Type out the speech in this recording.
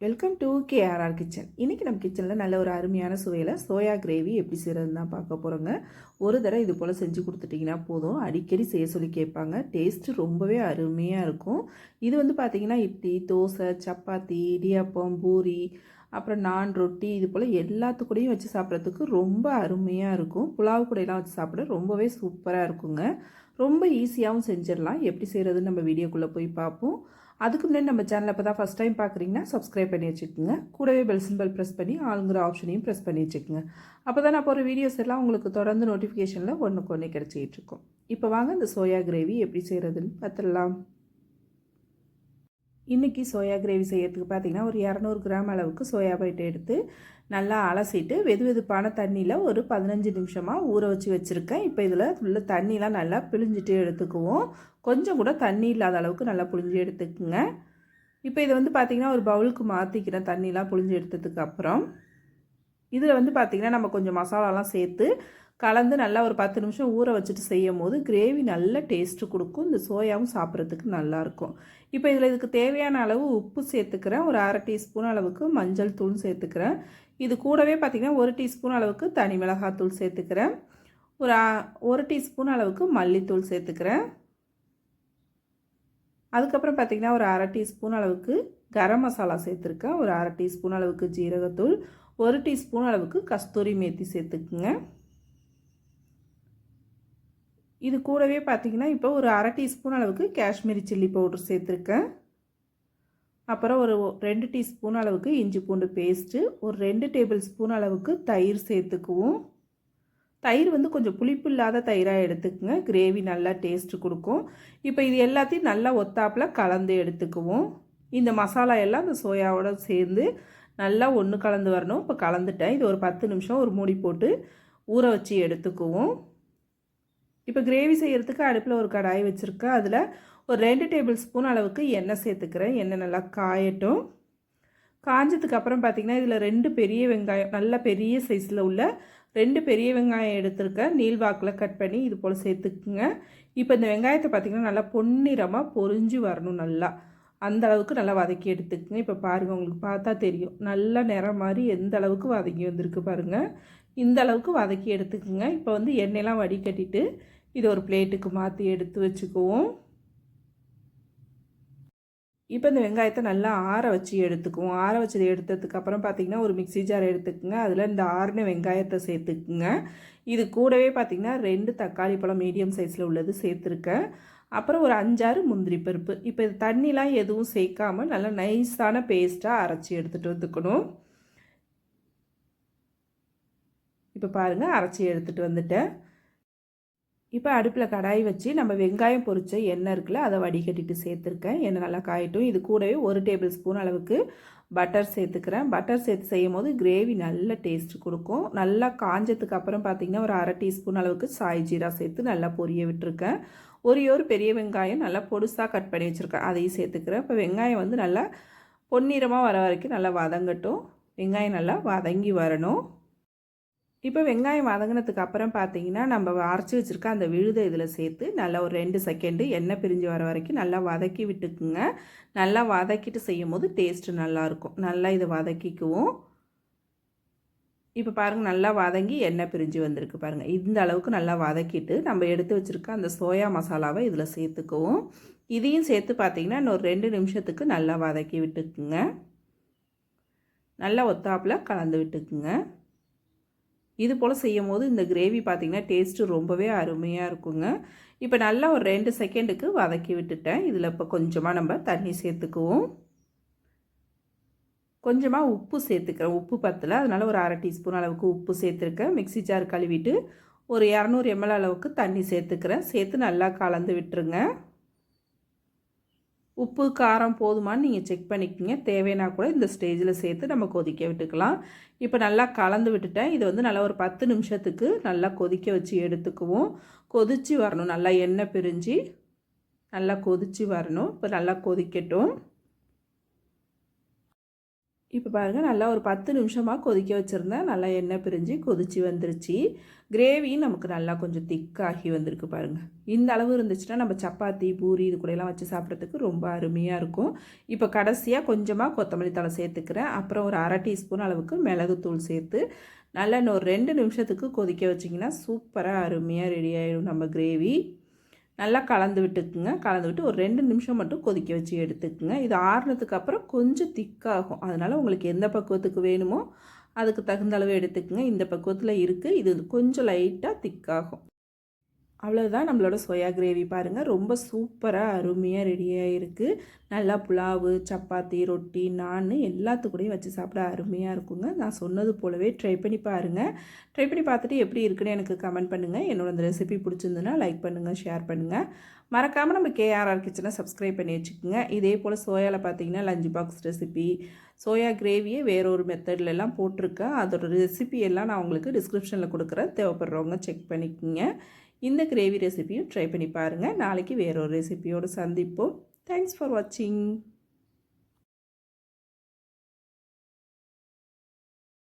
Welcome to KRR kitchen. இன்றைக்கி நம்ம கிச்சனில் நல்ல ஒரு அருமையான சுவையில் சோயா கிரேவி எப்படி செய்கிறதுன்னு தான் பார்க்க போகிறோங்க. ஒரு தடவை இது போல் செஞ்சு கொடுத்துட்டிங்கன்னா போதும், அடிக்கடி செய்ய சொல்லி கேட்பாங்க. டேஸ்ட்டு ரொம்பவே அருமையாக இருக்கும். இது வந்து பார்த்திங்கன்னா இட்லி, தோசை, சப்பாத்தி, இடியாப்பம், பூரி, அப்புறம் நான், ரொட்டி இது போல் எல்லாத்துக்கூடையும் வச்சு சாப்பிட்றதுக்கு ரொம்ப அருமையாக இருக்கும். புலாவு கூடையெல்லாம் வச்சு சாப்பிட ரொம்பவே சூப்பராக இருக்குங்க. ரொம்ப ஈஸியாகவும் செஞ்சிடலாம். எப்படி செய்கிறதுன்னு நம்ம வீடியோக்குள்ளே போய் பார்ப்போம். அதுக்கு முன்னாடி நம்ம சேனலை இப்போ தான் ஃபஸ்ட் டைம் பார்க்குறீங்கன்னா சப்ஸ்கிரைப் பண்ணி வச்சுக்கோங்க. கூடவே பெல் சிம்பல் ப்ரெஸ் பண்ணி ஆளுங்கிற ஆப்ஷனையும் ப்ரெஸ் பண்ணி வச்சுக்கோங்க. அப்போ தான் நான் போகிற வீடியோஸ் எல்லாம் உங்களுக்கு தொடர்ந்து நோட்டிஃபிகேஷனில் ஒன்றுக்கு ஒன்றே கிடச்சிக்கிட்டு இருக்கும். இப்போ வாங்க இந்த சோயா கிரேவி எப்படி செய்கிறதுன்னு பார்த்துடலாம். இன்றைக்கி சோயா கிரேவி செய்யறதுக்கு பார்த்திங்கன்னா ஒரு 200 கிராம் அளவுக்கு சோயா பைட்டை எடுத்து நல்லா அலசிட்டு வெது வெதுப்பான தண்ணியில் ஒரு 15 நிமிஷமாக ஊற வச்சு வச்சுருக்கேன். இப்போ இதில் உள்ள தண்ணிலாம் நல்லா பிழிஞ்சிட்டு எடுத்துக்குவோம். கொஞ்சம் கூட தண்ணி இல்லாத அளவுக்கு நல்லா புழிஞ்சு எடுத்துக்குங்க. இப்போ இதை வந்து பார்த்திங்கன்னா ஒரு பவுலுக்கு மாற்றிக்கிறேன். தண்ணிலாம் புழிஞ்சு எடுத்ததுக்கு அப்புறம் இதில் வந்து பார்த்திங்கன்னா நம்ம கொஞ்சம் மசாலாலாம் சேர்த்து கலந்து நல்லா ஒரு 10 நிமிஷம் ஊற வச்சுட்டு செய்யும் போது கிரேவி நல்ல டேஸ்ட்டு கொடுக்கும். இந்த சோயாவும் சாப்பிட்றதுக்கு நல்லாயிருக்கும். இப்போ இதில் இதுக்கு தேவையான அளவு உப்பு சேர்த்துக்கிறேன். ஒரு 1/2 டீஸ்பூன் அளவுக்கு மஞ்சள் தூள் சேர்த்துக்கிறேன். இது கூடவே பார்த்திங்கன்னா 1 டீஸ்பூன் அளவுக்கு தனி மிளகாத்தூள் சேர்த்துக்கிறேன். ஒரு 1 டீஸ்பூன் அளவுக்கு மல்லித்தூள் சேர்த்துக்கிறேன். அதுக்கப்புறம் பார்த்திங்கன்னா ஒரு 1/2 டீஸ்பூன் அளவுக்கு கரம் மசாலா சேர்த்துருக்கேன். ஒரு 1/2 டீஸ்பூன் அளவுக்கு ஜீரகத்தூள், 1 டீஸ்பூன் அளவுக்கு கஸ்தூரி மேத்தி சேர்த்துக்குங்க. இது கூடவே பார்த்திங்கன்னா இப்போ ஒரு 1/2 டீஸ்பூன் அளவுக்கு காஷ்மீரி சில்லி பவுடர் சேர்த்துருக்கேன். அப்புறம் ஒரு 2 டீஸ்பூன் அளவுக்கு இஞ்சி பூண்டு பேஸ்ட்டு, ஒரு 2 டேபிள் ஸ்பூன் அளவுக்கு தயிர் சேர்த்துக்குவோம். தயிர் வந்து கொஞ்சம் புளிப்பு இல்லாத தயிராக எடுத்துக்குங்க. கிரேவி நல்லா டேஸ்ட்டு கொடுக்கும். இப்போ இது எல்லாத்தையும் நல்லா ஒத்தாப்பில் கலந்து எடுத்துக்குவோம். இந்த மசாலா எல்லாம் இந்த சோயாவோட சேர்ந்து நல்லா ஒன்று கலந்து வரணும். இப்போ கலந்துட்டேன். இது ஒரு 10 நிமிஷம் ஒரு மூடி போட்டு ஊற வச்சு எடுத்துக்குவோம். இப்போ கிரேவி செய்கிறதுக்கு அடுப்பில் ஒரு கடாய் வச்சுருக்கேன். அதில் ஒரு 2 டேபிள் ஸ்பூன் அளவுக்கு எண்ணெய் சேர்த்துக்கிறேன். எண்ணெய் நல்லா காயட்டும். காஞ்சதுக்கு அப்புறம் பார்த்திங்கன்னா இதில் 2 பெரிய வெங்காயம், நல்ல பெரிய சைஸில் உள்ள 2 பெரிய வெங்காயம் எடுத்துருக்கேன். நீள்வாக்கில் கட் பண்ணி இது போல் சேர்த்துக்குங்க. இப்போ இந்த வெங்காயத்தை பார்த்திங்கன்னா நல்லா பொன்னிறமாக பொரிஞ்சு வரணும். நல்லா அந்த அளவுக்கு நல்லா வதக்கி எடுத்துக்குங்க. இப்போ பாருங்கள், உங்களுக்கு பார்த்தா தெரியும் நல்லா நிறம் மாதிரி எந்த அளவுக்கு வதக்கி வந்திருக்கு பாருங்கள். இந்த அளவுக்கு வதக்கி எடுத்துக்குங்க. இப்போ வந்து எண்ணெயெல்லாம் வடிகட்டிட்டு இது ஒரு பிளேட்டுக்கு மாற்றி எடுத்து வச்சுக்குவோம். இப்போ இந்த வெங்காயத்தை நல்லா ஆற வச்சு எடுத்துக்குவோம். ஆற வச்சது எடுத்ததுக்கப்புறம் பார்த்திங்கன்னா ஒரு மிக்ஸி ஜார் எடுத்துக்குங்க. அதில் இந்த ஆறின வெங்காயத்தை சேர்த்துக்குங்க. இது கூடவே பார்த்திங்கன்னா 2 தக்காளி பழம் மீடியம் சைஸில் உள்ளது சேர்த்துருக்கேன். அப்புறம் ஒரு 5-6 முந்திரி பருப்பு. இப்போ இது தண்ணிலாம் எதுவும் சேர்க்காமல் நல்லா நைஸான பேஸ்ட்டாக அரைச்சி எடுத்துகிட்டு வந்துக்கணும். இப்போ பாருங்கள், அரைச்சி எடுத்துகிட்டு வந்துட்டேன். இப்போ அடுப்பில் கடாய் வச்சு நம்ம வெங்காயம் பொரித்த எண்ணெய் இருக்குல்ல, அதை வடிகட்டிட்டு சேர்த்துருக்கேன். எண்ணெய் நல்லா காயட்டும். இது கூடவே 1 டேபிள் ஸ்பூன் அளவுக்கு பட்டர் சேர்த்துக்கிறேன். பட்டர் சேர்த்து செய்யும் போது கிரேவி நல்ல டேஸ்ட் கொடுக்கும். நல்லா காஞ்சதுக்கு அப்புறம் பார்த்திங்கன்னா ஒரு 1/2 டீஸ்பூன் அளவுக்கு சாய் ஜீரா சேர்த்து நல்லா பொரிய விட்டுருக்கேன். ஒரு பெரிய வெங்காயம் நல்லா பொடுசாக கட் பண்ணி வச்சுருக்கேன், அதையும் சேர்த்துக்கிறேன். இப்போ வெங்காயம் வந்து நல்லா பொன்னிறமாக வர வரைக்கும் நல்லா வதங்கட்டும். வெங்காயம் நல்லா வதங்கி வரணும். இப்போ வெங்காயம் வதங்கினதுக்கு அப்புறம் பார்த்தீங்கன்னா நம்ம அரைச்சி வச்சுருக்க அந்த விழுதை இதில் சேர்த்து நல்லா ஒரு 2 செகண்டு எண்ணெய் பிரிஞ்சு வர வரைக்கும் நல்லா வதக்கி விட்டுக்குங்க. நல்லா வதக்கிட்டு செய்யும் போது டேஸ்ட்டு நல்லாயிருக்கும். நல்லா இதை வதக்கிக்குவோம். இப்போ பாருங்கள், நல்லா வதங்கி எண்ணெய் பிரிஞ்சு வந்திருக்கு பாருங்கள். இந்த அளவுக்கு நல்லா வதக்கிட்டு நம்ம எடுத்து வச்சுருக்க அந்த சோயா மசாலாவை இதில் சேர்த்துக்குவோம். இதையும் சேர்த்து பார்த்திங்கன்னா இன்னொரு 2 நிமிஷத்துக்கு நல்லா வதக்கி விட்டுக்குங்க. நல்லா ஒத்தாப்பில் கலந்து விட்டுக்குங்க. இது போல் செய்யும் போது இந்த கிரேவி பார்த்திங்கன்னா டேஸ்ட்டு ரொம்பவே அருமையாக இருக்குங்க. இப்போ நல்லா ஒரு 2 செகண்டுக்கு வதக்கி விட்டுட்டேன். இதில் இப்போ கொஞ்சமாக நம்ம தண்ணி சேர்த்துக்குவோம். கொஞ்சமாக உப்பு சேர்த்துக்கிறேன். உப்பு பத்தலை, அதனால் ஒரு 1/2 டீஸ்பூன் அளவுக்கு உப்பு சேர்த்துருக்கேன். மிக்ஸி ஜார் கழுவிட்டு ஒரு 200 ml அளவுக்கு தண்ணி சேர்த்துக்கிறேன். சேர்த்து நல்லா கலந்து விட்டுருங்க. உப்பு காரம் போதுமான்னு நீங்கள் செக் பண்ணிக்கோங்க. தேவைன்னா கூட இந்த ஸ்டேஜில் சேர்த்து நம்ம கொதிக்க விட்டுக்கலாம். இப்போ நல்லா கலந்து விட்டுட்டேன். இதை வந்து நல்லா ஒரு 10 நிமிஷத்துக்கு நல்லா கொதிக்க வச்சு எடுத்துக்குவோம். கொதித்து வரணும், நல்லா எண்ணெய் பிரிஞ்சு நல்லா கொதித்து வரணும். இப்போ நல்லா கொதிக்கட்டும். இப்போ பாருங்கள் நல்லா ஒரு 10 நிமிஷமாக கொதிக்க வச்சுருந்தேன். நல்லா எண்ணெய் பிரிஞ்சு கொதிச்சு வந்துருச்சு. கிரேவியும் நமக்கு நல்லா கொஞ்சம் திக்காகி வந்திருக்கு பாருங்கள். இந்த அளவு இருந்துச்சுன்னா நம்ம சப்பாத்தி, பூரி இது கூடலாம் வச்சு சாப்பிட்றதுக்கு ரொம்ப அருமையாக இருக்கும். இப்போ கடைசியாக கொஞ்சமாக கொத்தமல்லி தழை சேர்த்துக்கிறேன். அப்புறம் ஒரு 1/2 டீஸ்பூன் அளவுக்கு மிளகுத்தூள் சேர்த்து நல்லா இன்னும் ஒரு 2 நிமிஷத்துக்கு கொதிக்க வச்சிங்கன்னா சூப்பராக அருமையாக ரெடி ஆகிடும் நம்ம கிரேவி. நல்லா கலந்து விட்டுக்குங்க. கலந்து விட்டு ஒரு 2 நிமிஷம் மட்டும் கொதிக்க வச்சு எடுத்துக்குங்க. இது ஆறுனதுக்கு அப்புறம் கொஞ்சம் திக்காகும். அதனால் உங்களுக்கு எந்த பக்குவத்துக்கு வேணுமோ அதுக்கு தகுந்த அளவு எடுத்துக்குங்க. இந்த பக்குவத்தில் இருக்குது. இது கொஞ்சம் லைட்டாக திக்காகும். அவ்வளோதான் நம்மளோட சோயா கிரேவி பாருங்கள். ரொம்ப சூப்பராக அருமையாக ரெடியாக இருக்குது. நல்லா புலாவு, சப்பாத்தி, ரொட்டி, நான் எல்லாத்துக்கூடையும் வச்சு சாப்பிட அருமையாக இருக்குங்க. நான் சொன்னது போலவே ட்ரை பண்ணி பாருங்கள். ட்ரை பண்ணி பார்த்துட்டு எப்படி இருக்குன்னு எனக்கு கமெண்ட் பண்ணுங்கள். என்னோட இந்த ரெசிபி பிடிச்சிருந்துன்னா லைக் பண்ணுங்கள், ஷேர் பண்ணுங்கள். மறக்காமல் நம்ம கேஆர்ஆர் கிச்சனை சப்ஸ்கிரைப் பண்ணி வச்சுக்கோங்க. இதே போல் சோயாவில் பார்த்தீங்கன்னா லஞ்ச் பாக்ஸ் ரெசிபி, சோயா கிரேவியே வேறொரு மெத்தட்லலாம் போட்டிருக்கேன். அதோட ரெசிபி எல்லாம் நான் உங்களுக்கு டிஸ்கிரிப்ஷனில் கொடுக்குறேன். தேவைப்படுறவங்க செக் பண்ணிக்கோங்க. இந்த கிரேவி ரெசிபியும் ட்ரை பண்ணி பாருங்கள். நாளைக்கு வேறொரு ரெசிபியோடு சந்திப்போம். தேங்க்ஸ் ஃபார் வாட்சிங்.